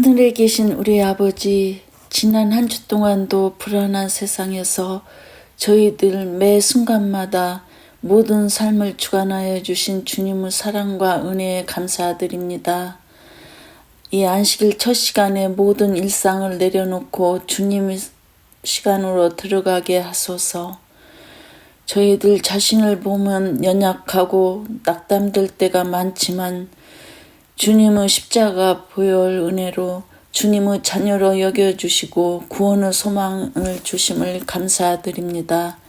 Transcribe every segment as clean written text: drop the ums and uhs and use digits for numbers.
하늘에 계신 우리 아버지, 지난 한 주 동안도 불안한 세상에서 저희들 매 순간마다 모든 삶을 주관하여 주신 주님의 사랑과 은혜에 감사드립니다. 이 안식일 첫 시간에 모든 일상을 내려놓고 주님의 시간으로 들어가게 하소서. 저희들 자신을 보면 연약하고 낙담될 때가 많지만 주님의 십자가 보혈 은혜로 주님의 자녀로 여겨주시고 구원의 소망을 주심을 감사드립니다.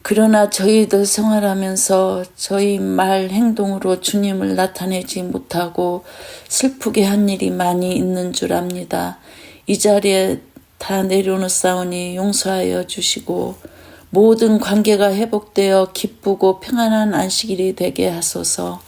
그러나 저희들 생활하면서 저희 말 행동으로 주님을 나타내지 못하고 슬프게 한 일이 많이 있는 줄 압니다. 이 자리에 다 내려놓사오니 용서하여 주시고 모든 관계가 회복되어 기쁘고 평안한 안식일이 되게 하소서.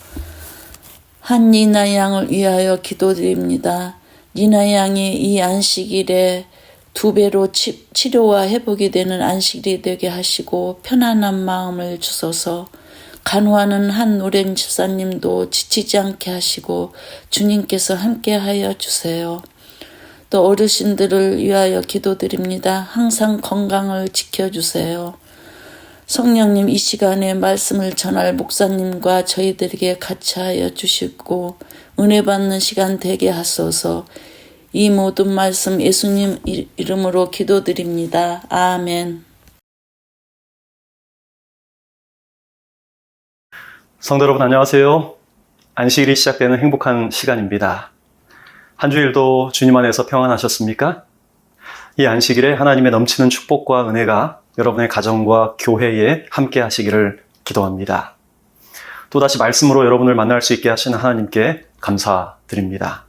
한 니나 양을 위하여 기도드립니다. 니나 양이 이 안식일에 2배로 치료와 회복이 되는 안식일이 되게 하시고 편안한 마음을 주소서. 간호하는 한 노랭 집사님도 지치지 않게 하시고 주님께서 함께하여 주세요. 또 어르신들을 위하여 기도드립니다. 항상 건강을 지켜주세요. 성령님, 이 시간에 말씀을 전할 목사님과 저희들에게 같이 하여 주시고 은혜 받는 시간 되게 하소서. 이 모든 말씀 예수님 이름으로 기도드립니다. 아멘. 성도 여러분 안녕하세요. 안식일이 시작되는 행복한 시간입니다. 한 주일도 주님 안에서 평안하셨습니까? 이 안식일에 하나님의 넘치는 축복과 은혜가 여러분의 가정과 교회에 함께 하시기를 기도합니다. 또다시 말씀으로 여러분을 만날 수 있게 하신 하나님께 감사드립니다.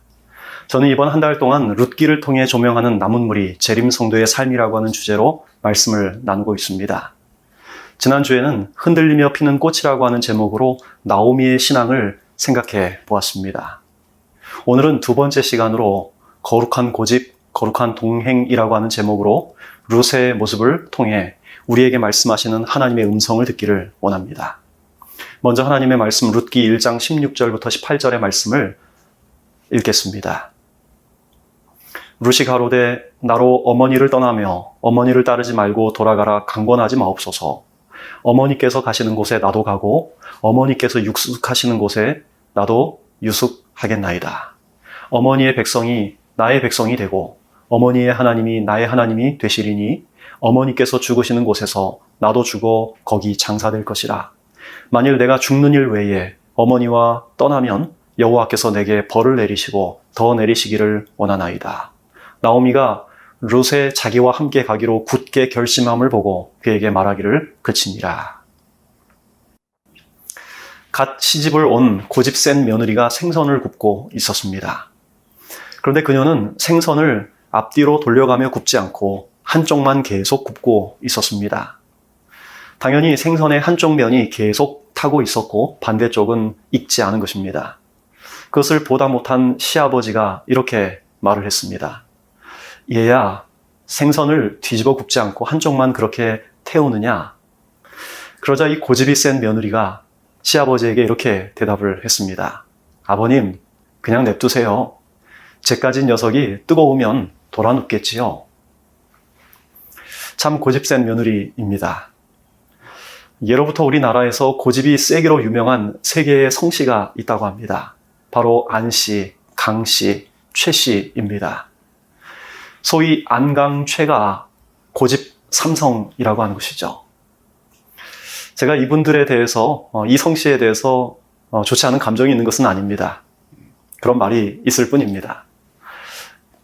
저는 이번 한 달 동안 룻기를 통해 조명하는 남은 무리 재림 성도의 삶이라고 하는 주제로 말씀을 나누고 있습니다. 지난주에는 흔들리며 피는 꽃이라고 하는 제목으로 나오미의 신앙을 생각해 보았습니다. 오늘은 두 번째 시간으로 거룩한 고집, 거룩한 동행이라고 하는 제목으로 룻의 모습을 통해 우리에게 말씀하시는 하나님의 음성을 듣기를 원합니다. 먼저 하나님의 말씀 룻기 1장 16절부터 18절의 말씀을 읽겠습니다. 룻이 가로되 나로 어머니를 떠나며 어머니를 따르지 말고 돌아가라 강권하지 마옵소서. 어머니께서 가시는 곳에 나도 가고 어머니께서 육숙하시는 곳에 나도 유숙하겠나이다. 어머니의 백성이 나의 백성이 되고 어머니의 하나님이 나의 하나님이 되시리니 어머니께서 죽으시는 곳에서 나도 죽어 거기 장사될 것이라. 만일 내가 죽는 일 외에 어머니와 떠나면 여호와께서 내게 벌을 내리시고 더 내리시기를 원하나이다. 나오미가 룻의 자기와 함께 가기로 굳게 결심함을 보고 그에게 말하기를 그치니라. 갓 시집을 온 고집 센 며느리가 생선을 굽고 있었습니다. 그런데 그녀는 생선을 앞뒤로 돌려가며 굽지 않고 한쪽만 계속 굽고 있었습니다. 당연히 생선의 한쪽 면이 계속 타고 있었고 반대쪽은 익지 않은 것입니다. 그것을 보다 못한 시아버지가 이렇게 말을 했습니다. 얘야, 생선을 뒤집어 굽지 않고 한쪽만 그렇게 태우느냐? 그러자 이 고집이 센 며느리가 시아버지에게 이렇게 대답을 했습니다. 아버님, 그냥 냅두세요. 쟤까진 녀석이 뜨거우면 돌아 눕겠지요. 참 고집 센 며느리입니다. 예로부터 우리나라에서 고집이 세기로 유명한 세 개의 성씨가 있다고 합니다. 바로 안씨, 강씨, 최씨입니다. 소위 안강최가 고집 삼성이라고 하는 것이죠. 제가 이분들에 대해서, 이 성씨에 대해서 좋지 않은 감정이 있는 것은 아닙니다. 그런 말이 있을 뿐입니다.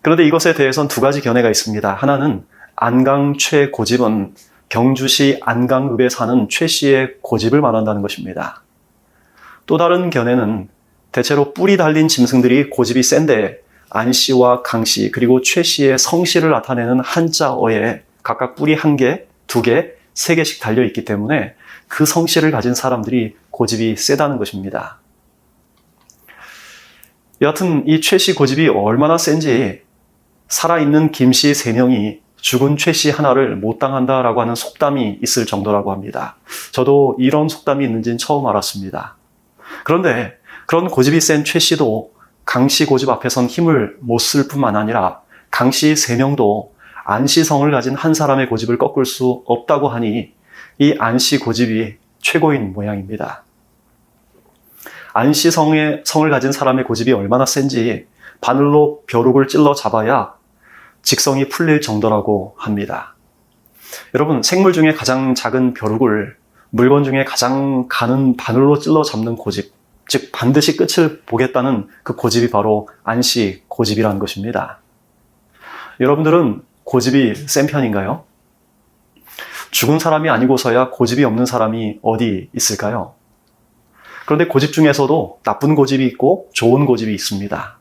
그런데 이것에 대해서는 두 가지 견해가 있습니다. 하나는 안강최 고집은 경주시 안강읍에 사는 최 씨의 고집을 말한다는 것입니다. 또 다른 견해는 대체로 뿔이 달린 짐승들이 고집이 센데 안 씨와 강 씨 그리고 최 씨의 성씨를 나타내는 한자어에 각각 뿔이 1개, 2개, 3개씩 달려있기 때문에 그 성씨를 가진 사람들이 고집이 세다는 것입니다. 여하튼 이 최 씨 고집이 얼마나 센지 살아있는 김 씨 3명이 죽은 최 씨 하나를 못 당한다라고 하는 속담이 있을 정도라고 합니다. 저도 이런 속담이 있는지는 처음 알았습니다. 그런데 그런 고집이 센 최 씨도 강씨 고집 앞에선 힘을 못 쓸 뿐만 아니라 강씨 3명도 안씨성을 가진 한 사람의 고집을 꺾을 수 없다고 하니 이 안씨 고집이 최고인 모양입니다. 안씨성을 가진 사람의 고집이 얼마나 센지 바늘로 벼룩을 찔러 잡아야 직성이 풀릴 정도라고 합니다. 여러분, 생물 중에 가장 작은 벼룩을 물건 중에 가장 가는 바늘로 찔러 잡는 고집, 즉 반드시 끝을 보겠다는 그 고집이 바로 안씨 고집이라는 것입니다. 여러분들은 고집이 센 편인가요? 죽은 사람이 아니고서야 고집이 없는 사람이 어디 있을까요? 그런데 고집 중에서도 나쁜 고집이 있고 좋은 고집이 있습니다.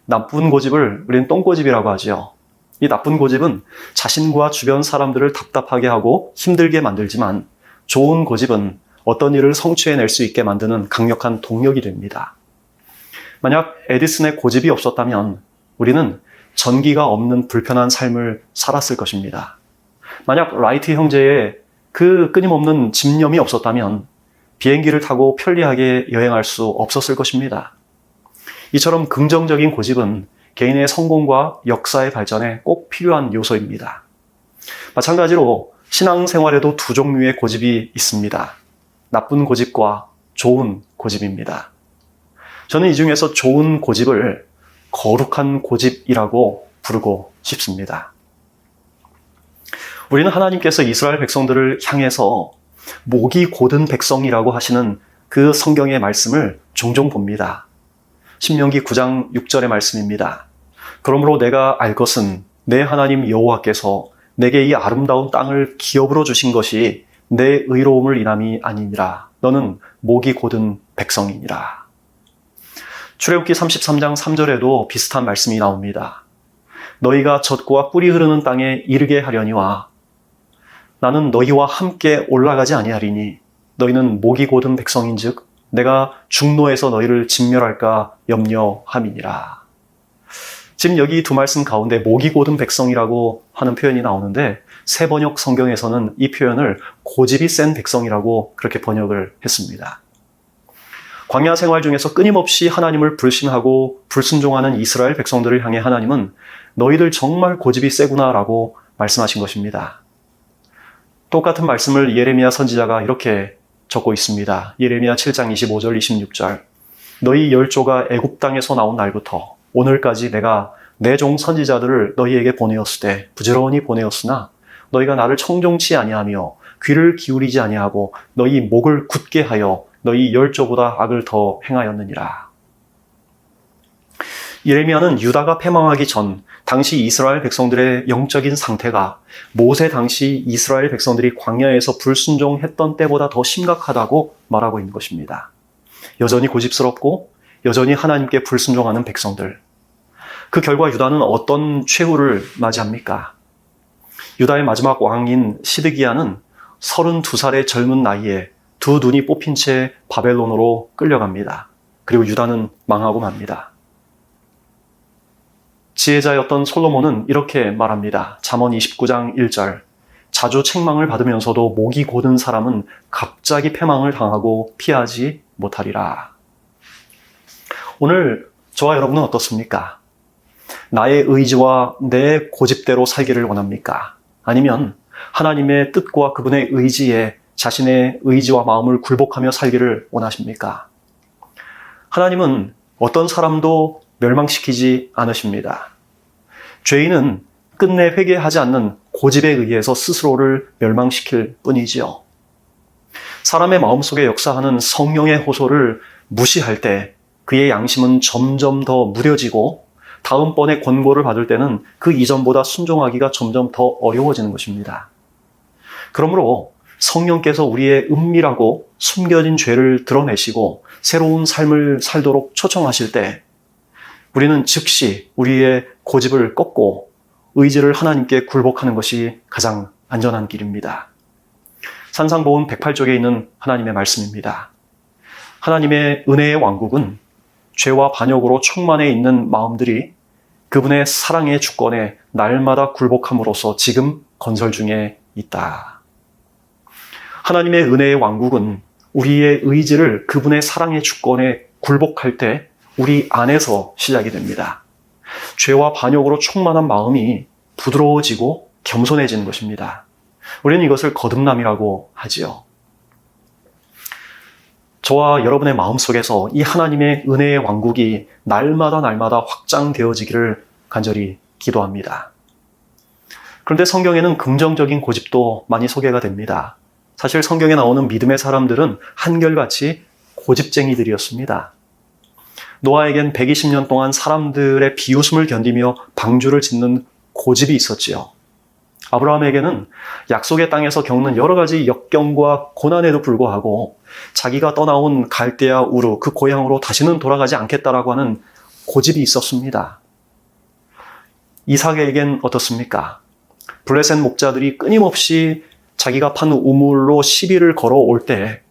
나쁜 고집을 우리는 똥고집이라고 하죠. 이 나쁜 고집은 자신과 주변 사람들을 답답하게 하고 힘들게 만들지만 좋은 고집은 어떤 일을 성취해낼 수 있게 만드는 강력한 동력이 됩니다. 만약 에디슨의 고집이 없었다면 우리는 전기가 없는 불편한 삶을 살았을 것입니다. 만약 라이트 형제의 그 끊임없는 집념이 없었다면 비행기를 타고 편리하게 여행할 수 없었을 것입니다. 이처럼 긍정적인 고집은 개인의 성공과 역사의 발전에 꼭 필요한 요소입니다. 마찬가지로 신앙생활에도 두 종류의 고집이 있습니다. 나쁜 고집과 좋은 고집입니다. 저는 이 중에서 좋은 고집을 거룩한 고집이라고 부르고 싶습니다. 우리는 하나님께서 이스라엘 백성들을 향해서 목이 곧은 백성이라고 하시는 그 성경의 말씀을 종종 봅니다. 신명기 9장 6절의 말씀입니다. 그러므로 내가 알 것은 내 하나님 여호와께서 내게 이 아름다운 땅을 기업으로 주신 것이 내 의로움을 인함이 아니니라. 너는 목이 곧은 백성이니라. 출애굽기 33장 3절에도 비슷한 말씀이 나옵니다. 너희가 젖과 꿀이 흐르는 땅에 이르게 하려니와 나는 너희와 함께 올라가지 아니하리니 너희는 목이 곧은 백성인즉 내가 중노에서 너희를 진멸할까 염려함이니라. 지금 여기 두 말씀 가운데 목이 곧은 백성이라고 하는 표현이 나오는데 새 번역 성경에서는 이 표현을 고집이 센 백성이라고 그렇게 번역을 했습니다. 광야 생활 중에서 끊임없이 하나님을 불신하고 불순종하는 이스라엘 백성들을 향해 하나님은 너희들 정말 고집이 세구나라고 말씀하신 것입니다. 똑같은 말씀을 예레미야 선지자가 이렇게 적고 있습니다. 예레미야 7장 25절 26절 너희 열조가 애굽 땅에서 나온 날부터 오늘까지 내가 내 종 선지자들을 너희에게 보내었으되 부지런히 보내었으나 너희가 나를 청종치 아니하며 귀를 기울이지 아니하고 너희 목을 굳게 하여 너희 열조보다 악을 더 행하였느니라. 예레미야는 유다가 패망하기 전 당시 이스라엘 백성들의 영적인 상태가 모세 당시 이스라엘 백성들이 광야에서 불순종했던 때보다 더 심각하다고 말하고 있는 것입니다. 여전히 고집스럽고 여전히 하나님께 불순종하는 백성들. 그 결과 유다는 어떤 최후를 맞이합니까? 유다의 마지막 왕인 시드기야는 32살의 젊은 나이에 두 눈이 뽑힌 채 바벨론으로 끌려갑니다. 그리고 유다는 망하고 맙니다. 지혜자였던 솔로몬은 이렇게 말합니다. 잠언 29장 1절 자주 책망을 받으면서도 목이 곧은 사람은 갑자기 패망을 당하고 피하지 못하리라. 오늘 저와 여러분은 어떻습니까? 나의 의지와 내 고집대로 살기를 원합니까? 아니면 하나님의 뜻과 그분의 의지에 자신의 의지와 마음을 굴복하며 살기를 원하십니까? 하나님은 어떤 사람도 멸망시키지 않으십니다. 죄인은 끝내 회개하지 않는 고집에 의해서 스스로를 멸망시킬 뿐이지요. 사람의 마음속에 역사하는 성령의 호소를 무시할 때 그의 양심은 점점 더 무뎌지고 다음번에 권고를 받을 때는 그 이전보다 순종하기가 점점 더 어려워지는 것입니다. 그러므로 성령께서 우리의 은밀하고 숨겨진 죄를 드러내시고 새로운 삶을 살도록 초청하실 때 우리는 즉시 우리의 고집을 꺾고 의지를 하나님께 굴복하는 것이 가장 안전한 길입니다. 산상보훈 108쪽에 있는 하나님의 말씀입니다. 하나님의 은혜의 왕국은 죄와 반역으로 충만해 있는 마음들이 그분의 사랑의 주권에 날마다 굴복함으로써 지금 건설 중에 있다. 하나님의 은혜의 왕국은 우리의 의지를 그분의 사랑의 주권에 굴복할 때 우리 안에서 시작이 됩니다. 죄와 반역으로 충만한 마음이 부드러워지고 겸손해지는 것입니다. 우리는 이것을 거듭남이라고 하지요. 저와 여러분의 마음속에서 이 하나님의 은혜의 왕국이 날마다 확장되어지기를 간절히 기도합니다. 그런데 성경에는 긍정적인 고집도 많이 소개가 됩니다. 사실 성경에 나오는 믿음의 사람들은 한결같이 고집쟁이들이었습니다. 노아에겐 120년 동안 사람들의 비웃음을 견디며 방주를 짓는 고집이 있었지요. 아브라함에게는 약속의 땅에서 겪는 여러 가지 역경과 고난에도 불구하고 자기가 떠나온 갈대아 우르 그 고향으로 다시는 돌아가지 않겠다라고 하는 고집이 있었습니다. 이삭에겐 어떻습니까? 블레셋 목자들이 끊임없이 자기가 판 우물로 시비를 걸어올 때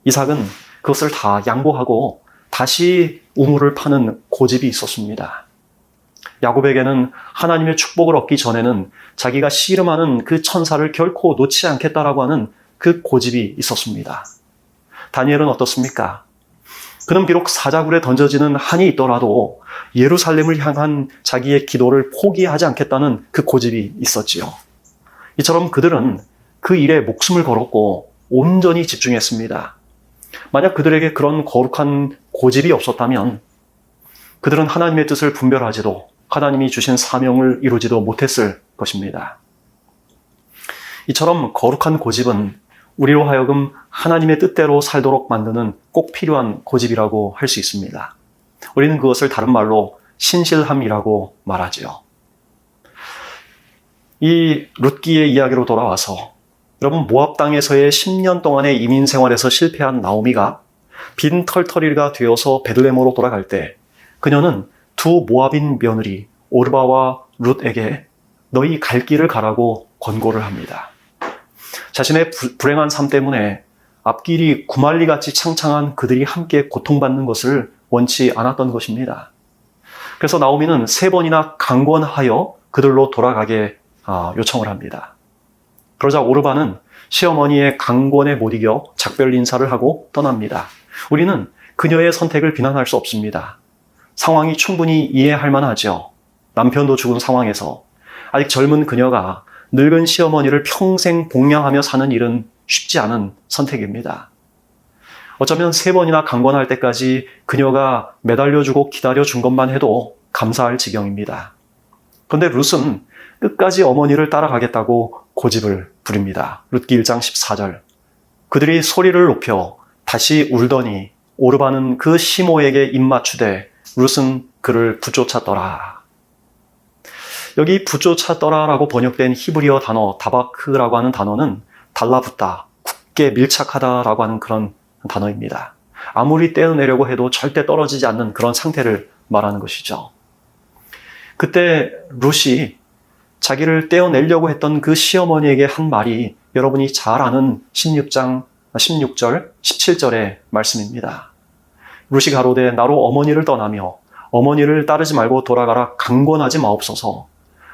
이삭은 그것을 다 양보하고 다시 우물을 파는 고집이 있었습니다. 야곱에게는 하나님의 축복을 얻기 전에는 자기가 씨름하는 그 천사를 결코 놓지 않겠다라고 하는 그 고집이 있었습니다. 다니엘은 어떻습니까? 그는 비록 사자굴에 던져지는 한이 있더라도 예루살렘을 향한 자기의 기도를 포기하지 않겠다는 그 고집이 있었지요. 이처럼 그들은 그 일에 목숨을 걸었고 온전히 집중했습니다. 만약 그들에게 그런 거룩한 고집이 없었다면 그들은 하나님의 뜻을 분별하지도 하나님이 주신 사명을 이루지도 못했을 것입니다. 이처럼 거룩한 고집은 우리로 하여금 하나님의 뜻대로 살도록 만드는 꼭 필요한 고집이라고 할 수 있습니다. 우리는 그것을 다른 말로 신실함이라고 말하지요. 이 룻기의 이야기로 돌아와서 여러분 모압 땅에서의 10년 동안의 이민 생활에서 실패한 나오미가 빈 털터리가 되어서 베들레헴으로 돌아갈 때 그녀는 두 모압인 며느리 오르바와 룻에게 너희 갈 길을 가라고 권고를 합니다. 자신의 불행한 삶 때문에 앞길이 구말리같이 창창한 그들이 함께 고통받는 것을 원치 않았던 것입니다. 그래서 나오미는 3번이나 강권하여 그들로 돌아가게 요청을 합니다. 그러자 오르바는 시어머니의 강권에 못 이겨 작별 인사를 하고 떠납니다. 우리는 그녀의 선택을 비난할 수 없습니다. 상황이 충분히 이해할 만하죠. 남편도 죽은 상황에서 아직 젊은 그녀가 늙은 시어머니를 평생 복양하며 사는 일은 쉽지 않은 선택입니다. 어쩌면 3번이나 강권할 때까지 그녀가 매달려주고 기다려준 것만 해도 감사할 지경입니다. 그런데 룻은 끝까지 어머니를 따라가겠다고 고집을 부립니다. 룻기 1장 14절. 그들이 소리를 높여 다시 울더니 오르바는 그 시모에게 입맞추되 룻은 그를 붙쫓았더라. 여기 붙쫓았더라라고 번역된 히브리어 단어 다바크라고 하는 단어는 달라붙다, 굳게 밀착하다라고 하는 그런 단어입니다. 아무리 떼어내려고 해도 절대 떨어지지 않는 그런 상태를 말하는 것이죠. 그때 룻이 자기를 떼어내려고 했던 그 시어머니에게 한 말이 여러분이 잘 아는 16절, 17절의 말씀입니다. 룻이 가로되 나로 어머니를 떠나며 어머니를 따르지 말고 돌아가라 강권하지 마옵소서.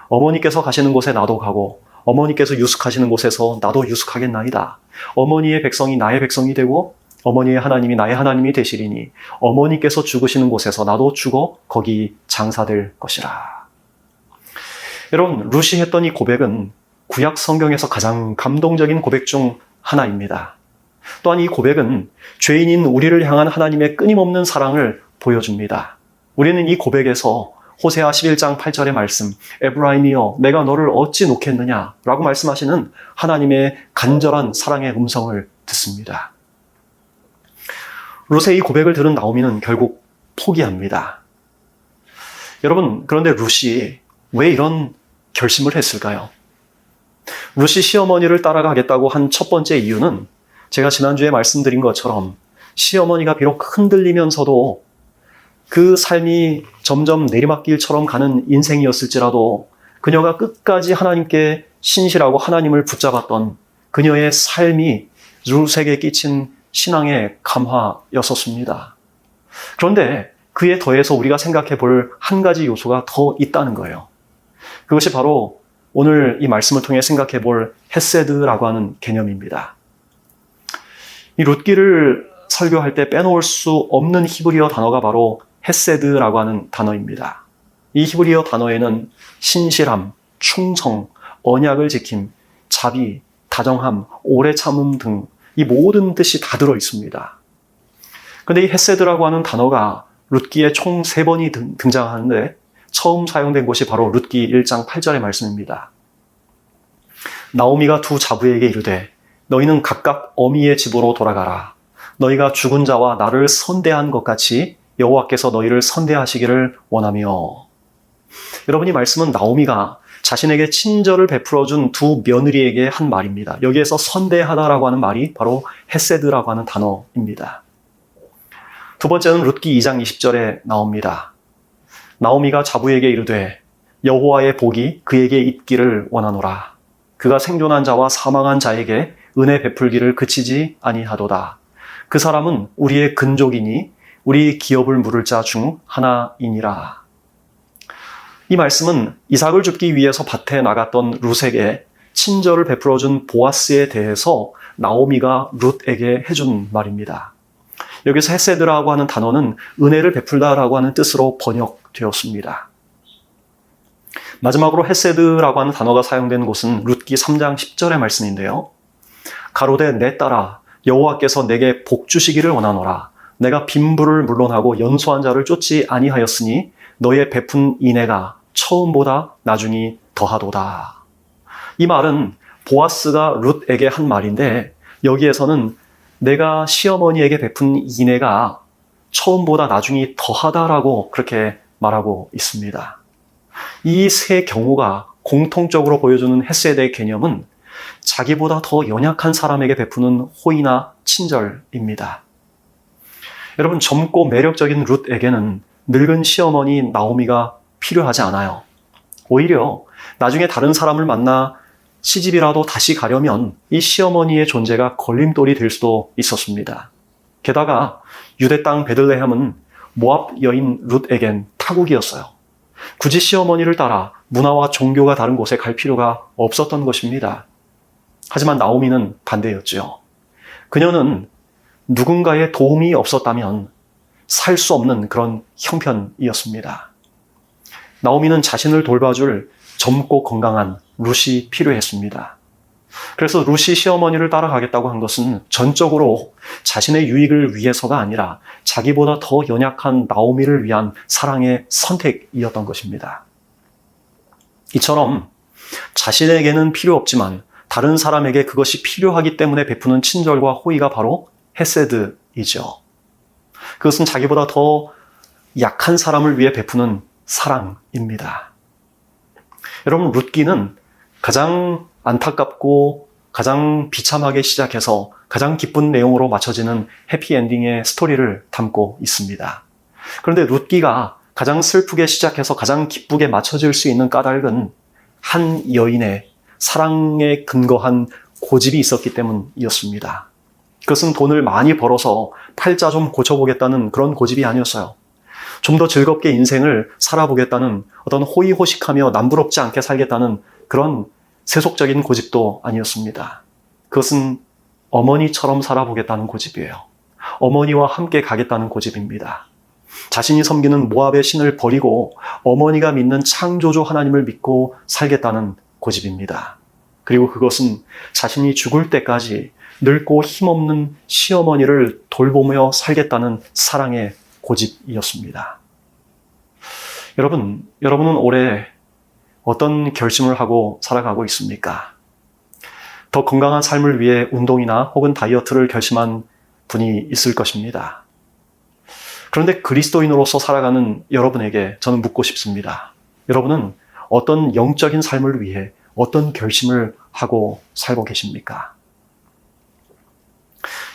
어머니께서 가시는 곳에 나도 가고 어머니께서 유숙하시는 곳에서 나도 유숙하겠나이다. 어머니의 백성이 나의 백성이 되고 어머니의 하나님이 나의 하나님이 되시리니 어머니께서 죽으시는 곳에서 나도 죽어 거기 장사될 것이라. 여러분, 룻이 했던 이 고백은 구약 성경에서 가장 감동적인 고백 중 하나입니다. 또한 이 고백은 죄인인 우리를 향한 하나님의 끊임없는 사랑을 보여줍니다. 우리는 이 고백에서 호세아 11장 8절의 말씀, 에브라임이여 내가 너를 어찌 놓겠느냐 라고 말씀하시는 하나님의 간절한 사랑의 음성을 듣습니다. 룻의 이 고백을 들은 나오미는 결국 포기합니다. 여러분, 그런데 룻이 왜 이런 결심을 했을까요? 룻이 시어머니를 따라가겠다고 한 첫 번째 이유는 제가 지난주에 말씀드린 것처럼 시어머니가 비록 흔들리면서도 그 삶이 점점 내리막길처럼 가는 인생이었을지라도 그녀가 끝까지 하나님께 신실하고 하나님을 붙잡았던 그녀의 삶이 룻에게 끼친 신앙의 감화였었습니다. 그런데 그에 더해서 우리가 생각해 볼 한 가지 요소가 더 있다는 거예요. 그것이 바로 오늘 이 말씀을 통해 생각해 볼 헤세드라고 하는 개념입니다. 이 룻기를 설교할 때 빼놓을 수 없는 히브리어 단어가 바로 헤세드라고 하는 단어입니다. 이 히브리어 단어에는 신실함, 충성, 언약을 지킴, 자비, 다정함, 오래 참음 등 이 모든 뜻이 다 들어 있습니다. 그런데 이 헤세드라고 하는 단어가 룻기에 총 3번이 등장하는데 처음 사용된 곳이 바로 룻기 1장 8절의 말씀입니다. 나오미가 두 자부에게 이르되 너희는 각각 어미의 집으로 돌아가라. 너희가 죽은 자와 나를 선대한 것 같이 여호와께서 너희를 선대하시기를 원하며. 여러분, 이 말씀은 나오미가 자신에게 친절을 베풀어준 두 며느리에게 한 말입니다. 여기에서 선대하다라고 하는 말이 바로 헤세드라고 하는 단어입니다. 두 번째는 룻기 2장 20절에 나옵니다. 나오미가 자부에게 이르되 여호와의 복이 그에게 있기를 원하노라. 그가 생존한 자와 사망한 자에게 은혜 베풀기를 그치지 아니하도다. 그 사람은 우리의 근족이니 우리 기업을 물을 자 중 하나이니라. 이 말씀은 이삭을 줍기 위해서 밭에 나갔던 룻에게 친절을 베풀어준 보아스에 대해서 나오미가 룻에게 해준 말입니다. 여기서 헤세드라고 하는 단어는 은혜를 베풀다라고 하는 뜻으로 번역되었습니다. 마지막으로 헤세드라고 하는 단어가 사용된 곳은 룻기 3장 10절의 말씀인데요. 가로되 내 딸아 여호와께서 내게 복 주시기를 원하노라. 내가 빈부를 물론하고 연소한 자를 쫓지 아니하였으니 너의 베푼 인애가 처음보다 나중이 더하도다. 이 말은 보아스가 룻에게 한 말인데 여기에서는 내가 시어머니에게 베푼 인애가 처음보다 나중이 더하다라고 그렇게 말하고 있습니다. 이 세 경우가 공통적으로 보여주는 헤세드의 개념은 자기보다 더 연약한 사람에게 베푸는 호의나 친절입니다. 여러분, 젊고 매력적인 룻에게는 늙은 시어머니 나오미가 필요하지 않아요. 오히려 나중에 다른 사람을 만나 시집이라도 다시 가려면 이 시어머니의 존재가 걸림돌이 될 수도 있었습니다. 게다가 유대 땅 베들레헴은 모압 여인 룻에겐 타국이었어요. 굳이 시어머니를 따라 문화와 종교가 다른 곳에 갈 필요가 없었던 것입니다. 하지만 나오미는 반대였죠. 그녀는 누군가의 도움이 없었다면 살 수 없는 그런 형편이었습니다. 나오미는 자신을 돌봐줄 젊고 건강한 룻이 필요했습니다. 그래서 룻이 시어머니를 따라가겠다고 한 것은 전적으로 자신의 유익을 위해서가 아니라 자기보다 더 연약한 나오미를 위한 사랑의 선택이었던 것입니다. 이처럼 자신에게는 필요 없지만 다른 사람에게 그것이 필요하기 때문에 베푸는 친절과 호의가 바로 헤세드이죠. 그것은 자기보다 더 약한 사람을 위해 베푸는 사랑입니다. 여러분, 룻기는 가장 안타깝고 가장 비참하게 시작해서 가장 기쁜 내용으로 맞춰지는 해피엔딩의 스토리를 담고 있습니다. 그런데 룻기가 가장 슬프게 시작해서 가장 기쁘게 맞춰질 수 있는 까닭은 한 여인의 사랑에 근거한 고집이 있었기 때문이었습니다. 그것은 돈을 많이 벌어서 팔자 좀 고쳐보겠다는 그런 고집이 아니었어요. 좀 더 즐겁게 인생을 살아보겠다는 어떤 호의호식하며 남부럽지 않게 살겠다는 그런 세속적인 고집도 아니었습니다. 그것은 어머니처럼 살아보겠다는 고집이에요. 어머니와 함께 가겠다는 고집입니다. 자신이 섬기는 모압의 신을 버리고 어머니가 믿는 창조주 하나님을 믿고 살겠다는 고집입니다. 그리고 그것은 자신이 죽을 때까지 늙고 힘없는 시어머니를 돌보며 살겠다는 사랑의 고집이었습니다. 여러분은 올해 어떤 결심을 하고 살아가고 있습니까? 더 건강한 삶을 위해 운동이나 혹은 다이어트를 결심한 분이 있을 것입니다. 그런데 그리스도인으로서 살아가는 여러분에게 저는 묻고 싶습니다. 여러분은 어떤 영적인 삶을 위해 어떤 결심을 하고 살고 계십니까?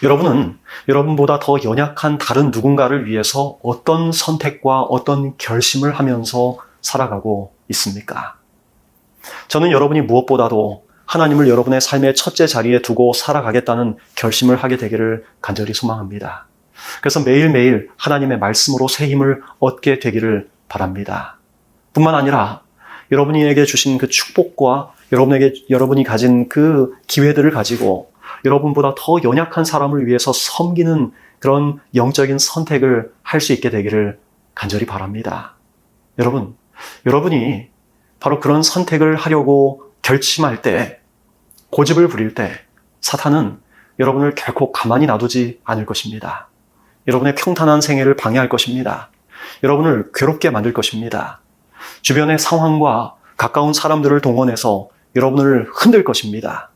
여러분은 여러분보다 더 연약한 다른 누군가를 위해서 어떤 선택과 어떤 결심을 하면서 살아가고 있습니까? 저는 여러분이 무엇보다도 하나님을 여러분의 삶의 첫째 자리에 두고 살아가겠다는 결심을 하게 되기를 간절히 소망합니다. 그래서 매일매일 하나님의 말씀으로 새 힘을 얻게 되기를 바랍니다. 뿐만 아니라 여러분에게 주신 그 축복과 여러분이 가진 그 기회들을 가지고 여러분보다 더 연약한 사람을 위해서 섬기는 그런 영적인 선택을 할 수 있게 되기를 간절히 바랍니다. 여러분이 바로 그런 선택을 하려고 결심할 때, 고집을 부릴 때 사탄은 여러분을 결코 가만히 놔두지 않을 것입니다. 여러분의 평탄한 생애를 방해할 것입니다. 여러분을 괴롭게 만들 것입니다. 주변의 상황과 가까운 사람들을 동원해서 여러분을 흔들 것입니다.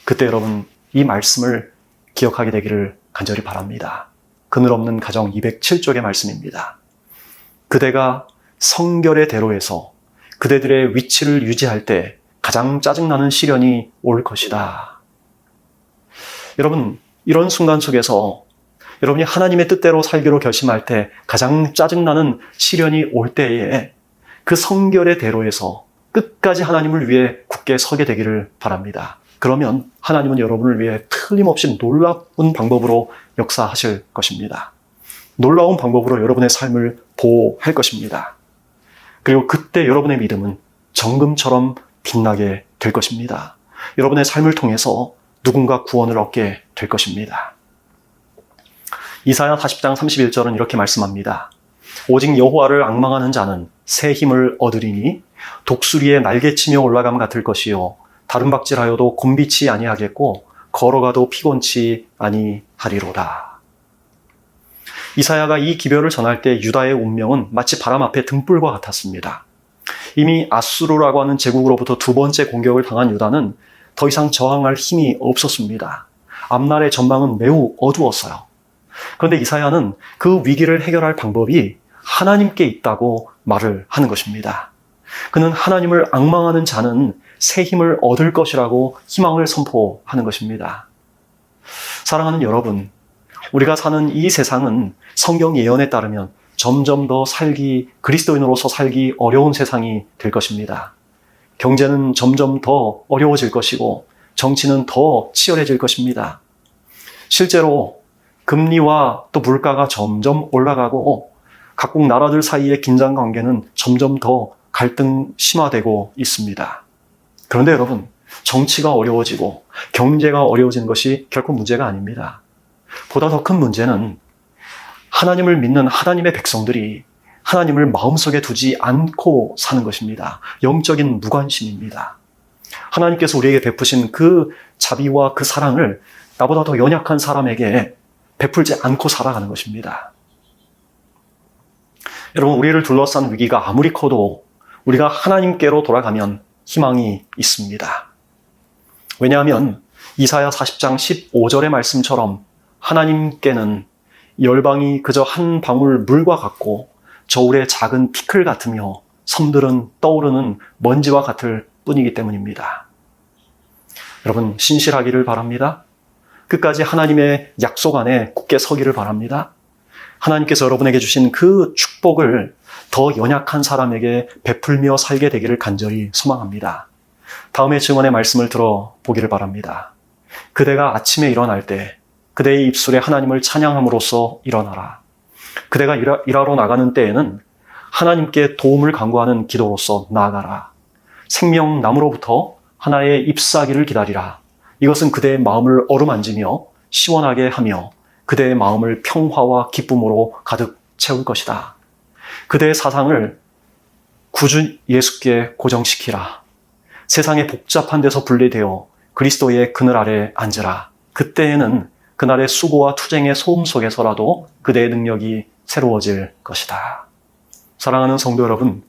그때 여러분 이 말씀을 기억하게 되기를 간절히 바랍니다. 그늘 없는 가정 207쪽의 말씀입니다. 그대가 성결의 대로에서 그대들의 위치를 유지할 때 가장 짜증나는 시련이 올 것이다. 여러분, 이런 순간 속에서 여러분이 하나님의 뜻대로 살기로 결심할 때 가장 짜증나는 시련이 올 때에 그 성결의 대로에서 끝까지 하나님을 위해 굳게 서게 되기를 바랍니다. 그러면 하나님은 여러분을 위해 틀림없이 놀라운 방법으로 역사하실 것입니다. 놀라운 방법으로 여러분의 삶을 보호할 것입니다. 그리고 그때 여러분의 믿음은 정금처럼 빛나게 될 것입니다. 여러분의 삶을 통해서 누군가 구원을 얻게 될 것입니다. 이사야 40장 31절은 이렇게 말씀합니다. 오직 여호와를 앙망하는 자는 새 힘을 얻으리니 독수리의 날개치며 올라감 같을 것이요 다른 박질하여도 곤비치 아니하겠고 걸어가도 피곤치 아니하리로다. 이사야가 이 기별을 전할 때 유다의 운명은 마치 바람 앞에 등불과 같았습니다. 이미 아수르라고 하는 제국으로부터 두 번째 공격을 당한 유다는 더 이상 저항할 힘이 없었습니다. 앞날의 전망은 매우 어두웠어요. 그런데 이사야는 그 위기를 해결할 방법이 하나님께 있다고 말을 하는 것입니다. 그는 하나님을 앙망하는 자는 새 힘을 얻을 것이라고 희망을 선포하는 것입니다. 사랑하는 여러분, 우리가 사는 이 세상은 성경 예언에 따르면 점점 더 그리스도인으로서 살기 어려운 세상이 될 것입니다. 경제는 점점 더 어려워질 것이고 정치는 더 치열해질 것입니다. 실제로 금리와 또 물가가 점점 올라가고 각국 나라들 사이의 긴장 관계는 점점 더 갈등 심화되고 있습니다. 그런데 여러분, 정치가 어려워지고 경제가 어려워지는 것이 결코 문제가 아닙니다. 보다 더 큰 문제는 하나님을 믿는 하나님의 백성들이 하나님을 마음속에 두지 않고 사는 것입니다. 영적인 무관심입니다. 하나님께서 우리에게 베푸신 그 자비와 그 사랑을 나보다 더 연약한 사람에게 베풀지 않고 살아가는 것입니다. 여러분, 우리를 둘러싼 위기가 아무리 커도 우리가 하나님께로 돌아가면 희망이 있습니다. 왜냐하면 이사야 40장 15절의 말씀처럼 하나님께는 열방이 그저 한 방울 물과 같고 저울의 작은 피클 같으며 섬들은 떠오르는 먼지와 같을 뿐이기 때문입니다. 여러분, 신실하기를 바랍니다. 끝까지 하나님의 약속 안에 굳게 서기를 바랍니다. 하나님께서 여러분에게 주신 그 축복을 더 연약한 사람에게 베풀며 살게 되기를 간절히 소망합니다. 다음의 증언의 말씀을 들어보기를 바랍니다. 그대가 아침에 일어날 때 그대의 입술에 하나님을 찬양함으로써 일어나라. 그대가 일하러 나가는 때에는 하나님께 도움을 간구하는 기도로서 나아가라. 생명나무로부터 하나의 잎사귀를 기다리라. 이것은 그대의 마음을 어루만지며 시원하게 하며 그대의 마음을 평화와 기쁨으로 가득 채울 것이다. 그대의 사상을 구주 예수께 고정시키라. 세상의 복잡한 데서 분리되어 그리스도의 그늘 아래 앉으라. 그때에는 그날의 수고와 투쟁의 소음 속에서라도 그대의 능력이 새로워질 것이다. 사랑하는 성도 여러분,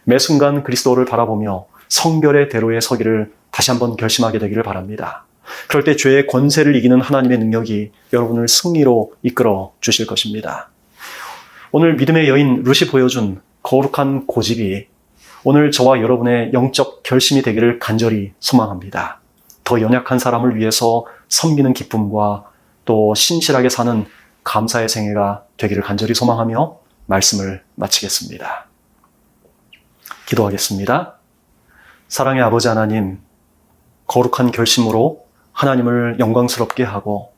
매 순간 그리스도를 바라보며 성결의 대로에 서기를 다시 한번 결심하게 되기를 바랍니다. 그럴 때 죄의 권세를 이기는 하나님의 능력이 여러분을 승리로 이끌어 주실 것입니다. 오늘 믿음의 여인 룻이 보여준 거룩한 고집이 오늘 저와 여러분의 영적 결심이 되기를 간절히 소망합니다. 더 연약한 사람을 위해서 섬기는 기쁨과 또 신실하게 사는 감사의 생애가 되기를 간절히 소망하며 말씀을 마치겠습니다. 기도하겠습니다. 사랑의 아버지 하나님, 거룩한 결심으로 하나님을 영광스럽게 하고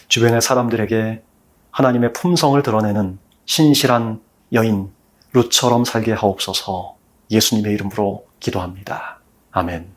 주변의 사람들에게 하나님의 품성을 드러내는 신실한 여인 룻처럼 살게 하옵소서. 예수님의 이름으로 기도합니다. 아멘.